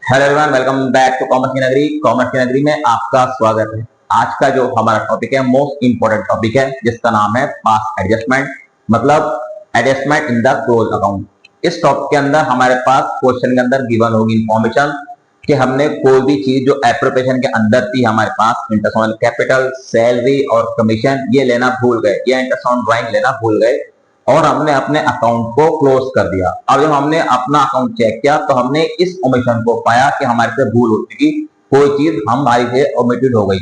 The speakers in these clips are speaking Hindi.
Hello everyone, welcome back to commerce की नगरी। कॉमर्स की नगरी में आपका स्वागत है। आज का जो हमारा टॉपिक है मोस्ट इंपोर्टेंट टॉपिक है, जिसका नाम है पास एडजस्टमेंट, मतलब adjustment in the close account. इस टॉपिक के अंदर हमारे पास क्वेश्चन के अंदर गिवन होगी इंफॉर्मेशन कि हमने कोई भी चीज जो एप्रोप्रिएशन के अंदर थी हमारे पास, इंटरेस्ट ऑन कैपिटल, सैलरी और कमीशन, ये लेना भूल गए, या इंटरेस्ट ऑन ड्राइंग लेना भूल गए और हमने अपने अकाउंट को क्लोज कर दिया। अब जब हमने अपना अकाउंट चेक किया तो हमने इस ओमिशन को पाया कि हमारे से भूल हो चुकी, कोई चीज हमारी से ओमिटेड हो गई,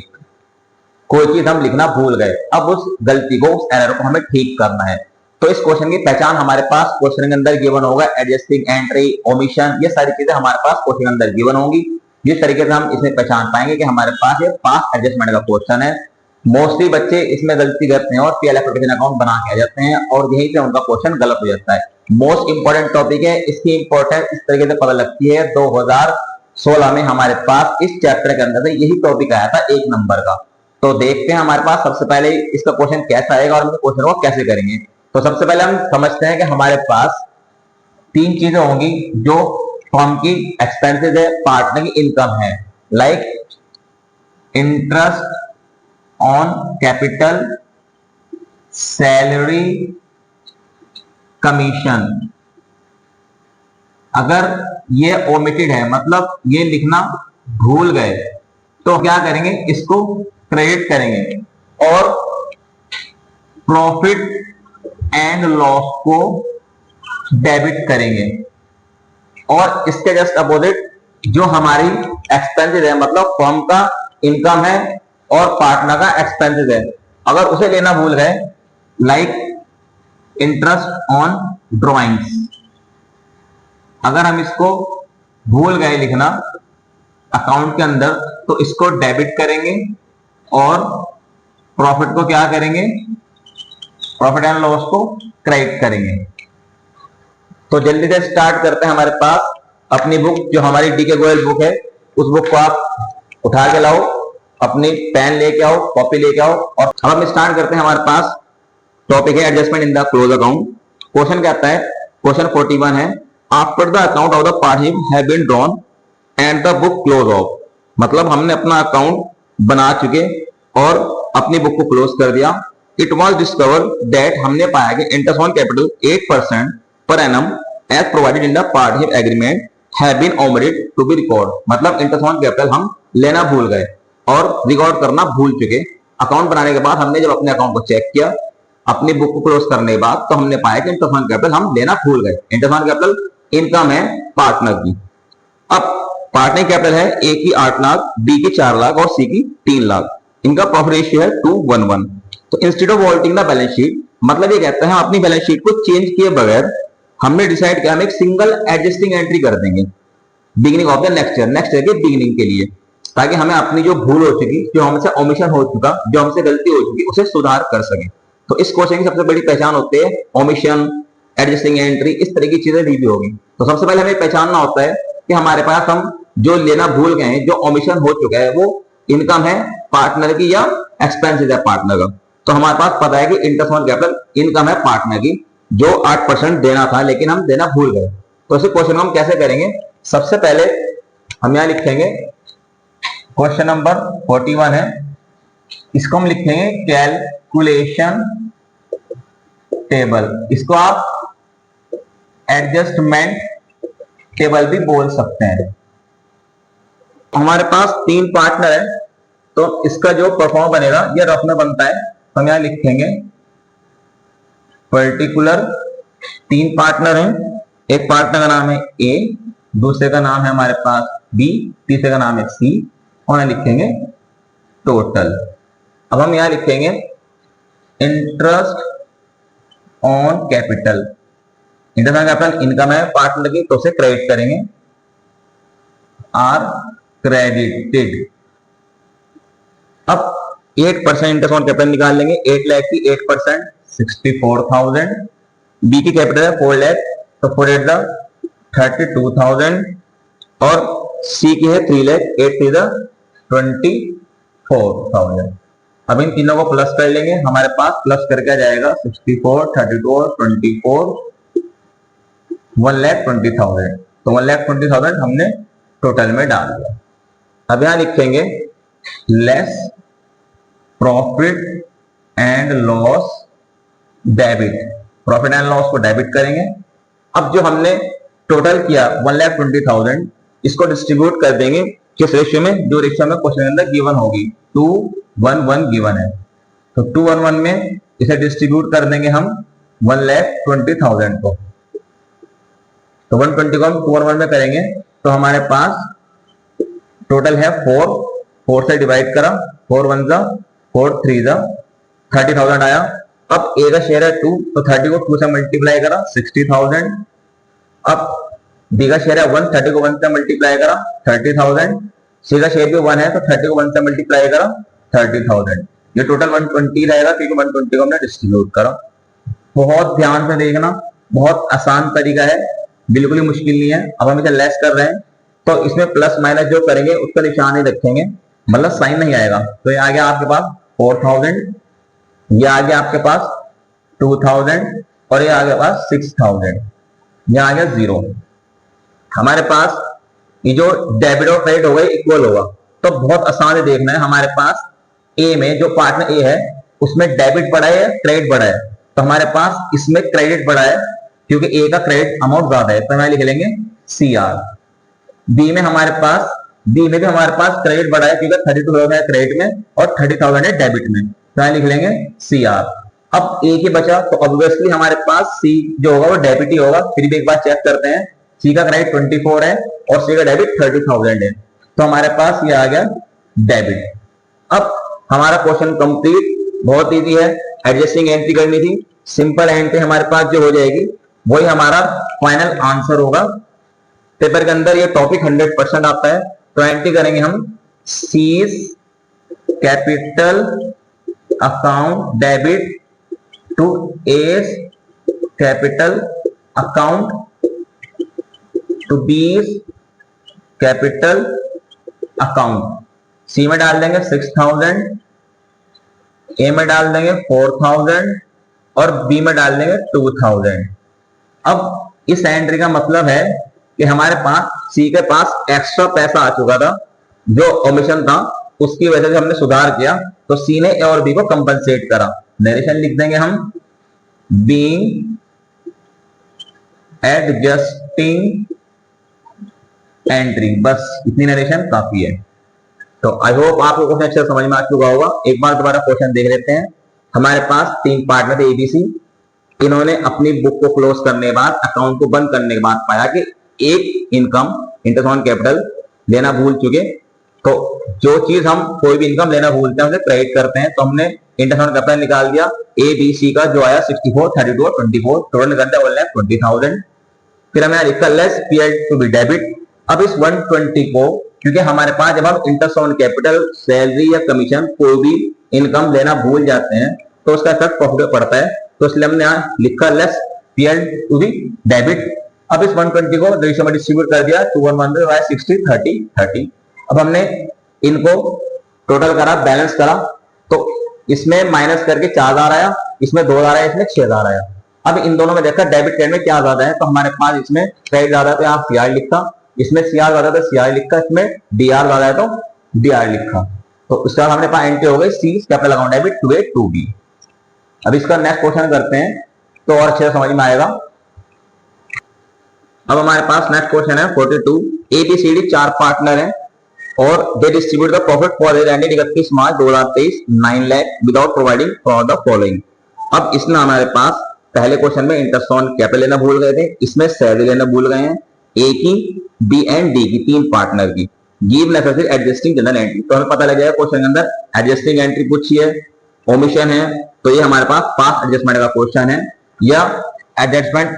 कोई चीज हम लिखना भूल गए। अब उस गलती को, उस एरर को हमें ठीक करना है। तो इस क्वेश्चन की पहचान हमारे पास क्वेश्चन के अंदर गिवन होगा, एडजस्टिंग एंट्री, ओमिशन, ये सारी चीजें हमारे पास क्वेश्चन के अंदर गिवन होंगी। जिस तरीके से हम इसमें पहचान पाएंगे कि हमारे पास ये पास एडजस्टमेंट का क्वेश्चन है। मोस्टली बच्चे इसमें गलती करते हैं और पीएल एप्लीकेशन अकाउंट बना के आ जाते हैं और यहीं से उनका क्वेश्चन गलत हो जाता है। मोस्ट इंपोर्टेंट टॉपिक है, इसकी इंपोर्टेंस इस तरीके से पता लगती है। 2016 में हमारे पास इस चैप्टर के अंदर से यही टॉपिक आया था 1 नंबर का। तो देखते हैं हमारे पास सबसे पहले इसका क्वेश्चन कैसा आएगा और हम क्वेश्चन को कैसे करेंगे। तो सबसे पहले हम समझते हैं कि हमारे पास 3 चीजें होंगी जो फर्म की एक्सपेंसेस है, पार्टनर की इनकम है, like interest on capital, salary, commission. अगर ये ओमिटेड है, मतलब ये लिखना भूल गए, तो क्या करेंगे, इसको क्रेडिट करेंगे और प्रॉफिट एंड लॉस को डेबिट करेंगे। और इसके जस्ट अपोजिट जो हमारी एक्सपेंसेस है, मतलब फर्म का इनकम है और पार्टनर का एक्सपेंसेस है, अगर उसे लेना भूल गए, लाइक इंटरेस्ट ऑन ड्रॉइंग्स, अगर हम इसको भूल गए लिखना अकाउंट के अंदर, तो इसको डेबिट करेंगे और प्रॉफिट को क्या करेंगे, प्रॉफिट एंड लॉस को क्रेडिट करेंगे। तो जल्दी से स्टार्ट करते हैं। हमारे पास अपनी बुक, जो हमारी डीके गोयल बुक है, उस बुक को आप उठा के लाओ, अपनी पेन लेके आओ, कॉपी लेके आओ और अब हम स्टार्ट करते हैं। हमारे पास टॉपिक है adjustment in the close account. Question क्या आता है, क्वेश्चन 41 है, after the account of the partnership have been drawn and the book close off, मतलब हमने अपना अकाउंट बना चुके और अपनी बुक को क्लोज कर दिया। इट वॉज डिस्कवर दैट, हमने पाया कि इंटरेस्ट ऑन कैपिटल 8% पर annum as provided in the partnership agreement have been omitted to be record, मतलब इंटरेस्ट ऑन कैपिटल हम लेना भूल गए और रिकॉर्ड करना भूल चुके। अकाउंट बनाने के बाद हमने जब अपने अकाउंट को चेक किया, अपनी बुक को क्लोज करने के बाद, तो हमने पाया कि इंटरेस्ट ऑन कैपिटल हम लेना भूल गए। इंटरेस्ट ऑन कैपिटल इनकम है पार्टनर की। अब पार्टनर कैपिटल है ए की 8 लाख, बी की 4 लाख और सी की 3 लाख। इनका प्रॉफिट रेशियो है 2:1। तो instead of altering the balance sheet, मतलब ये कहता है अपनी बैलेंस शीट को चेंज किए बगैर हमने डिसाइड किया हम एक सिंगल एडजस्टिंग एंट्री कर देंगे beginning of the next year के बिगिनिंग के लिए, ताकि हमें अपनी जो भूल हो चुकी, जो हमसे ओमिशन हो चुका, जो हमसे गलती हो चुकी, उसे सुधार कर सके। तो इस क्वेश्चन की सबसे बड़ी पहचान होती है ओमिशन, एडजस्टिंग एंट्री, इस तरह की चीजें दी होगी। तो सबसे पहले हमें पहचानना होता है कि हमारे पास हम जो लेना भूल गए हैं, जो ओमिशन हो चुका है, वो इनकम है पार्टनर की या एक्सपेंसेस है पार्टनर का। तो हमारे पास पता है कि इंटरेस्ट ऑन कैपिटल इनकम है पार्टनर की, जो 8% देना था लेकिन हम देना भूल गए। तो इस क्वेश्चन को हम कैसे करेंगे, सबसे पहले हम यहां लिखेंगे क्वेश्चन नंबर 41 है, इसको हम लिखेंगे कैलकुलेशन टेबल। इसको आप एडजस्टमेंट टेबल भी बोल सकते हैं। हमारे पास 3 पार्टनर है, तो इसका जो परफॉर्म बनेगा ये रफ में बनता है। हम यहां लिखेंगे पर्टिकुलर 3 पार्टनर हैं, एक पार्टनर का नाम है ए, दूसरे का नाम है हमारे पास बी, तीसरे का नाम है सी, और यहां लिखेंगे टोटल। अब हम यहां लिखेंगे interest on capital, interest on capital income है पार्टनर की, तो उसे क्रेडिट करेंगे, आर क्रेडिटेड। अब 8% इंटरेस्ट ऑन कैपिटल निकाल लेंगे, 8 लाख की 8% 64,000, बी की कैपिटल है 4 लाख, तो 4 32,000 और सी की है 3 लाख, 8 24,000। अब इन तीनों को प्लस कर लेंगे, हमारे पास प्लस करके आ जाएगा 64, 32 और 24, 1,20,000। तो 1,20,000 हमने टोटल में डाल दिया। अब यहां लिखेंगे less profit and loss debit, profit and loss को डेबिट करेंगे। अब जो हमने टोटल किया 1,20,000, इसको डिस्ट्रीब्यूट कर देंगे किस रेशियो में, जो रेशियो में क्वेश्चन के अंदर गिवन होगी, 2:1:1 गिवन है, तो 2:1:1 में इसे डिस्ट्रीब्यूट कर देंगे हम 1,20,000 को। तो 120 को हम 2:1:1 में करेंगे तो हमारे पास टोटल है 4 से डिवाइड करा, 4 1 जा 4 3 जा 30,000 आया। अब ए का शेयर है 2, तो 30 को 2 से मल्टीप्लाई करा 60,000। अब बी का शेयर है 1, 30 को 1 से मल्टीप्लाई करा 30,000। सी का शेयर भी 1 है, तो 30 को 1 से मल्टीप्लाई करा 30,000। ये टोटल 120 रहेगा क्योंकि 120 को हमने डिस्ट्रीब्यूट करा। बहुत ध्यान से देखना, बहुत आसान तरीका है, बिल्कुल ही मुश्किल नहीं है। अब हम इसे लेस कर रहे हैं तो इसमें प्लस माइनस जो करेंगे उसका निशान ही रखेंगे, मतलब साइन नहीं आएगा। तो ये आ गया आपके पास 4,000, ये आ गया आपके पास 2,000 और ये आ गया पास 6,000, ये आ गया 0। हमारे पास ये जो डेबिट और क्रेडिट हो गए इक्वल होगा, तो बहुत आसान है देखना है। हमारे पास ए में जो पार्टनर ए है उसमें डेबिट बढ़ा है, क्रेडिट बढ़ा है, तो हमारे पास इसमें क्रेडिट बढ़ा है क्योंकि ए का क्रेडिट अमाउंट ज्यादा है, तो हम लिख लेंगे CR। बी में भी हमारे पास क्रेडिट बढ़ा है क्योंकि 32,000 है क्रेडिट में और 30,000 है डेबिट में, तो हम लिख लेंगे CR। अब ए की बचा तो ऑब्वियसली हमारे पास सी जो होगा वो डेबिट ही होगा। फिर भी एक बार चेक करते हैं, सी का क्रेडिट 24 है और सी का डेबिट 30,000 है, तो हमारे पास ये आ गया डेबिट। अब हमारा क्वेश्चन कंप्लीट, बहुत इजी है। एडजस्टिंग एंट्री करनी थी, सिंपल एंट्री हमारे पास जो हो जाएगी वही हमारा फाइनल आंसर होगा। पेपर के अंदर ये टॉपिक 100% आता है, तो एंट्री करेंगे हम C's capital account debit to S capital account to B's capital account. C में डाल देंगे 6,000, ए में डाल देंगे 4,000 और बी में डाल देंगे 2,000। अब इस एंट्री का मतलब है कि हमारे पास सी के पास एक्स्ट्रा पैसा आ चुका था, जो ओमिशन था उसकी वजह से हमने सुधार किया, तो सी ने ए और बी को कंपनसेट करा। नरेशन लिख देंगे हम बीइंग एडजस्टिंग एंट्री, बस इतनी नरेशन काफी है। तो आई होप आपको क्वेश्चन अच्छे समझ में आ चुका होगा। एक बार दोबारा क्वेश्चन देख लेते हैं। हमारे पास 3 पार्टनर थे एबीसी, इन्होंने अपनी बुक को क्लोज करने के बाद, अकाउंट को बंद करने के बाद पाया कि एक इनकम इंटरेस्ट ऑन कैपिटल लेना भूल चुके। तो जो चीज हम कोई भी इनकम लेना भूलते हैं उसे क्रेडिट करते हैं, तो हमने इंटरेस्ट ऑन कैपिटल निकाल दिया। ए बी सी का जो आया 64, 32 और 24, टोटल करते हैं 1,20,000। फिर हमें लिखा less PL to be debit. अब इस 120 को, क्योंकि हमारे पास जब हम इंटरेस्ट ऑन कैपिटल, सैलरी या कमीशन कोई भी इनकम लेना भूल जाते हैं तो उसका इफेक्ट प्रॉफिट पर पड़ता है, तो इसलिए हमने यहाँ लिखा less PL to be debit. अब इस 120 को रेशियो में डिस्ट्रीब्यूट कर दिया 2:1 में 60 30 30। अब हमने इनको टोटल करा, बैलेंस करा, तो इसमें माइनस करके 4,000 आया, इसमें 2,000 आया, इसमें 6,000 आया। अब इन दोनों में देखा डेबिट क्रेडिट में क्या ज्यादा है, तो हमारे पास इसमें क्रेडिट ज्यादा है तो यहाँ सीआर लिखा, इसमें सीआर ज्यादा है तो सीआर लिखा, इसमें डीआर ज्यादा है तो डीआर लिखा। तो उसके बाद हमारे पास एंट्री हो गई C capital account debit to A to B. अब इसका नेक्स्ट क्वेश्चन करते हैं तो और अच्छे से समझ में आएगा। अब हमारे पास नेक्स्ट क्वेश्चन है 42। एबीसीडी 4 पार्टनर हैं और they distribute the profit for year ended 31 March 2023 9 lakh without providing for the following. अब इसमें हमारे पास पहले क्वेश्चन में इंटरेस्ट ऑन कैपिटल लेना भूल गए थे, इसमें सैलरी लेना भूल गए हैं, ए की, बी एंड डी की, 3 पार्टनर की। Give necessary adjusting general entry, तो हमें पता लग जाएगा क्वेश्चन के अंदर एडजस्टिंग एंट्री पूछी है, ओमिशन है, तो ये हमारे पास पास्ट एडजस्टमेंट का क्वेश्चन है या adjustment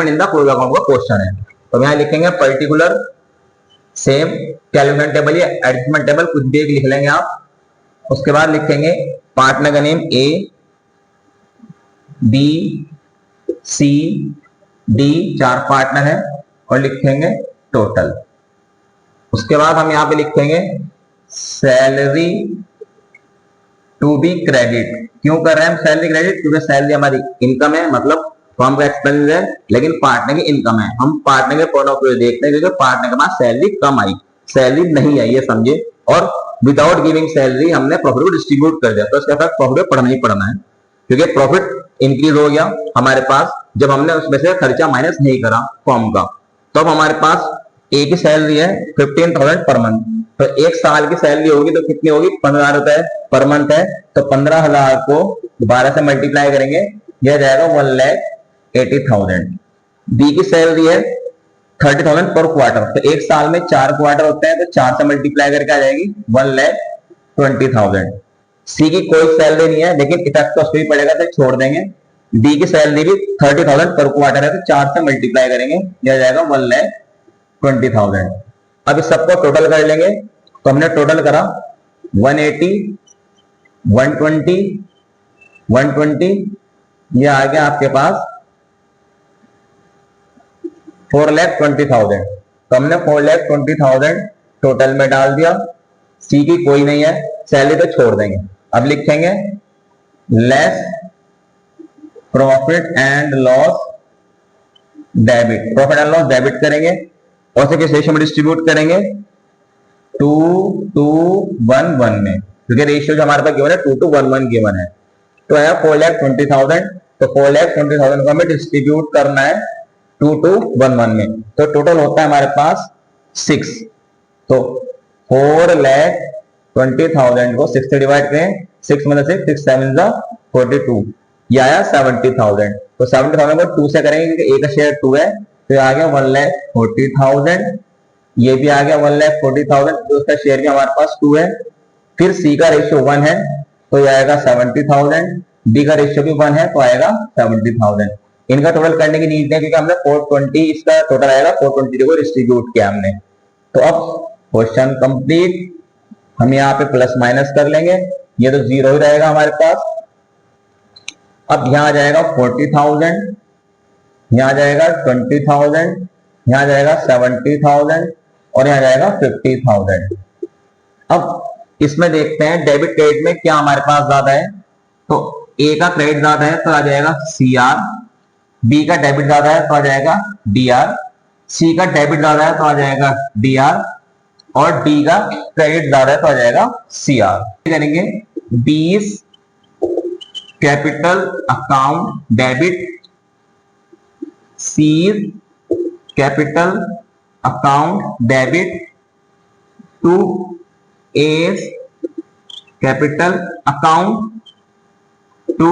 in the close account का क्वेश्चन है। तो यहां लिखेंगे पर्टिकुलर सेम कैलकुलेशन टेबल या एडजस्टमेंट टेबल, कुछ भी लिख लेंगे आप। उसके बाद लिखेंगे पार्टनर का name A B C D, 4 partner है, और लिखेंगे टोटल। उसके बाद हम यहां पे लिखेंगे सैलरी टू बी क्रेडिट। क्यों कर रहे हैं हम सैलरी क्रेडिट? क्योंकि सैलरी हमारी इनकम है, मतलब फर्म का एक्सपेंस है लेकिन पार्टनर की इनकम है। हम पार्टनर के पॉइंट ऑफ व्यू देखते हैं क्योंकि पार्टनर के पास सैलरी कम आई, सैलरी नहीं आई, ये समझे, और विदाउट गिविंग सैलरी हमने प्रॉफिट को डिस्ट्रीब्यूट कर दिया, तो इसका इफेक्ट प्रॉफिट में पड़ना ही पड़ना है क्योंकि प्रॉफिट इंक्रीज हो गया हमारे पास जब हमने उसमें से खर्चा माइनस नहीं करा फर्म का। तो अब हमारे पास एक ही सैलरी है 15,000 पर मंथ, तो एक साल की सैलरी होगी तो कितनी होगी 15,000 रुपए पर मंथ है, तो 15,000 को 12 से मल्टीप्लाई करेंगे, यह जाएगा 1,80,000। बी की सैलरी है 30,000 पर क्वार्टर, तो एक साल में 4 क्वार्टर होते हैं, तो 4 से मल्टीप्लाई करके आ जाएगी 1,20,000। सी की कोई सैलरी नहीं है लेकिन इफेक्ट तो उस पर भी पड़ेगा, तो छोड़ देंगे। डी की सैलरी भी 30,000 पर क्वार्टर है, तो 4 से मल्टीप्लाई करेंगे, यह जाएगा 1,20,000। अब इस सबको टोटल कर लेंगे, तो हमने टोटल करा 180, 120, 120, ये आ गया आपके पास 4,20,000। तो हमने 4,20,000 टोटल में डाल दिया। सी की कोई नहीं है, सैलरी तो छोड़ देंगे। अब लिखेंगे less profit and loss debit, profit and loss debit करेंगे और से किस रेशियो में डिस्ट्रीब्यूट करेंगे 2:1:1 में, क्योंकि रेशियो जो हमारे पास गिवन है 2:1:1 गिवन है। तो है 4,20,000, तो 4,20,000 को हमें डिस्ट्रीब्यूट करना है 2:1:1 में, तो टोटल होता है हमारे पास 6। तो 4,20,000 को 6 से डिवाइड करें, 6 में से 6 7 42, ये आया 70,000। तो 70,000 को 2 से करेंगे क्योंकि एक शेयर 2 है, तो आ गया 1,40,000, ये भी आ गया 1,40,000, तो उसका शेयर भी हमारे पास 2 है। फिर सी का रेशियो 1 है, तो ये आएगा 70,000, डी का रेशियो भी 1 है, तो आएगा 70,000। इनका टोटल करने की नीड है क्योंकि हमने 420, इसका टोटल आएगा 420 को डिस्ट्रीब्यूट किया हमने। तो अब क्वेश्चन कंप्लीट, हम यहाँ पे प्लस माइनस कर लेंगे, ये तो 0 ही रहेगा हमारे पास। अब यहाँ आ जाएगा 40,000, यहाँ आ जाएगा 20,000, यहाँ जाएगा 70,000 और यहाँ जाएगा 50,000। अब इसमें देखते हैं डेबिट क्रेडिट में क्या हमारे पास ज्यादा है, तो ए का क्रेडिट ज्यादा है तो आ जाएगा CR, बी का डेबिट ज्यादा है तो आ जाएगा DR, सी का डेबिट ज्यादा है तो आ जाएगा DR और डी का क्रेडिट ज्यादा है तो आ जाएगा CR। करेंगे 20 capital account debit, C's capital account debit to S capital account to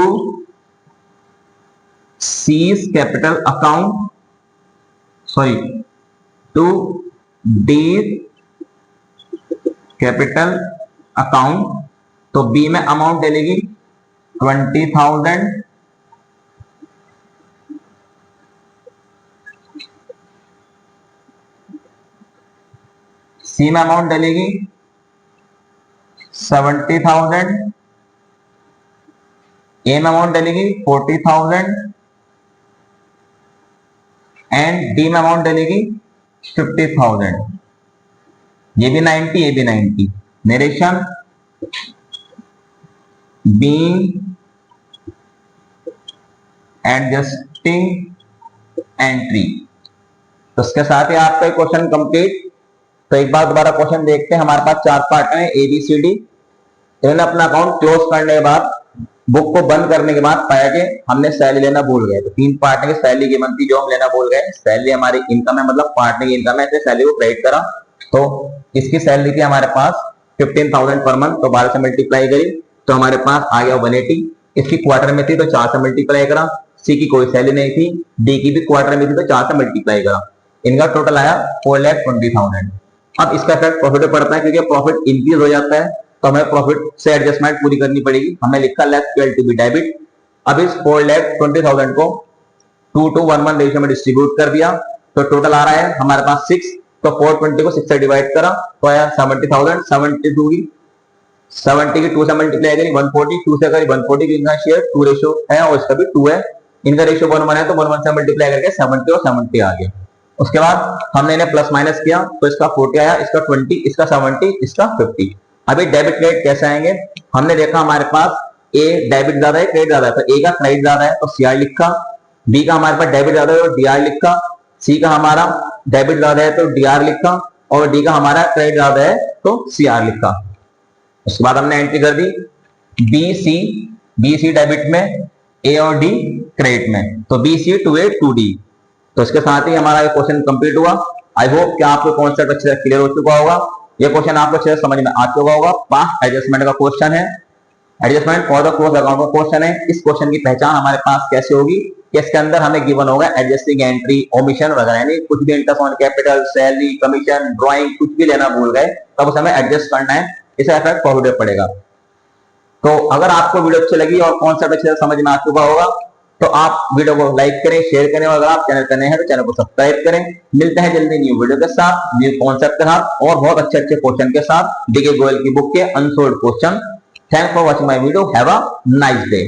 C's capital account, sorry to D capital account. तो बी में अमाउंट डलेगी 20,000, सी में अमाउंट डलेगी 70,000, ए में अमाउंट डलेगी 40,000 एंड डी में अमाउंट डलेगी 50,000। ये भी 90, ये भी 90। Narration being adjusting entry. तो इसके साथ ही आपका क्वेश्चन कंप्लीट। तो एक बार दोबारा क्वेश्चन देखते हैं। हमारे पास 4 पार्ट हैं ABCD। इन्होंने अपना अकाउंट क्लोज करने के बाद, बुक को बंद करने के बाद पाया कि हमने सैलरी लेना भूल गए। तो 3 पार्ट है, सैलरी की मंथली जो हम लेना भूल गए, सैलरी हमारी इनकम है, मतलब पार्टनर की इनकम है, इसलिए सैलरी को क्रेडिट करा। तो इसकी सैलरी थी हमारे पास 15,000 पर मंथ, तो 12 से मल्टीप्लाई करी तो हमारे पास आ गया 180। इसकी क्वार्टर में थी तो 4 से मल्टीप्लाई करा। सी की कोई सैलरी नहीं थी, डी की भी क्वार्टर में थी तो 4 से मल्टीप्लाई करा। इनका टोटल आया 4,20,000। अब इसका इफेक्ट प्रॉफिट में पड़ता है क्योंकि प्रॉफिट इंक्रीज हो जाता है तो हमें प्रॉफिट से एडजस्टमेंट पूरी करनी पड़ेगी। हमें लिखा less twelve to be debit. अब इस 4,20,000 को 2:1:1 रेशियो में डिस्ट्रीब्यूट कर दिया तो टोटल आ रहा है हमारे पास 6। तो 420 को 6 से डिवाइड करा तो आया 70,000। 72 की 70 की 2 से मल्टीप्लाई करी 140, 2 से करी 140 की इनका शेयर 2 रेशियो है और इसका भी 2 है। इनका रेशियो 1:1 है तो 1:1 से मल्टीप्लाई करके 70 और 70 आ गया। उसके बाद हमने इन्हें प्लस माइनस किया तो इसका 40 आया, इसका 20, इसका 70, इसका 50। अभी डेबिट क्रेडिट कैसे आएंगे? हमने देखा हमारे पास ए डेबिट ज्यादा है, क्रेडिट ज्यादा है, तो ए का क्रेडिट ज्यादा है तो CR लिखा, बी का हमारे पास डेबिट ज्यादा है तो डीआर लिखा, सी का हमारा डेबिट ज्यादा है तो डीआर लिखा, और डी का हमारा क्रेडिट ज्यादा है तो सीआर लिखा। उसके बाद हमने एंट्री कर दी बी सी डेबिट में, ए और डी क्रेडिट में, तो B C to A to D. तो इसके साथ ही हमारा ये क्वेश्चन कंप्लीट हुआ। आई होप कि आपको कॉन्सेप्ट अच्छे से क्लियर हो चुका होगा, ये क्वेश्चन आपको अच्छे से समझ में आ चुका होगा। पास्ट एडजस्टमेंट का क्वेश्चन है, adjustment for the close account का क्वेश्चन है। इस क्वेश्चन की पहचान हमारे पास कैसे होगी कि इसके अंदर हमें गिवन होगा एडजस्टिंग एंट्री, ओमिशन वगैरह, यानी कुछ भी interest on capital, salary, commission, drawing कुछ भी लेना भूल गए तब उसे हमें एडजस्ट करना है, इसका इफेक्ट फॉरवर्ड पड़ेगा। तो अगर आपको वीडियो अच्छी लगी और कॉन्सेप्ट अच्छे से समझ में आ चुका होगा तो आप वीडियो को लाइक करें, शेयर करें, और अगर आप चैनल पर नए हैं तो चैनल को सब्सक्राइब करें। मिलते हैं जल्दी न्यू वीडियो के साथ, न्यू कॉन्सेप्ट के साथ और बहुत अच्छे अच्छे क्वेश्चन के साथ, डीके गोयल की बुक के unsold question. Thanks for watching my video. Have a nice day.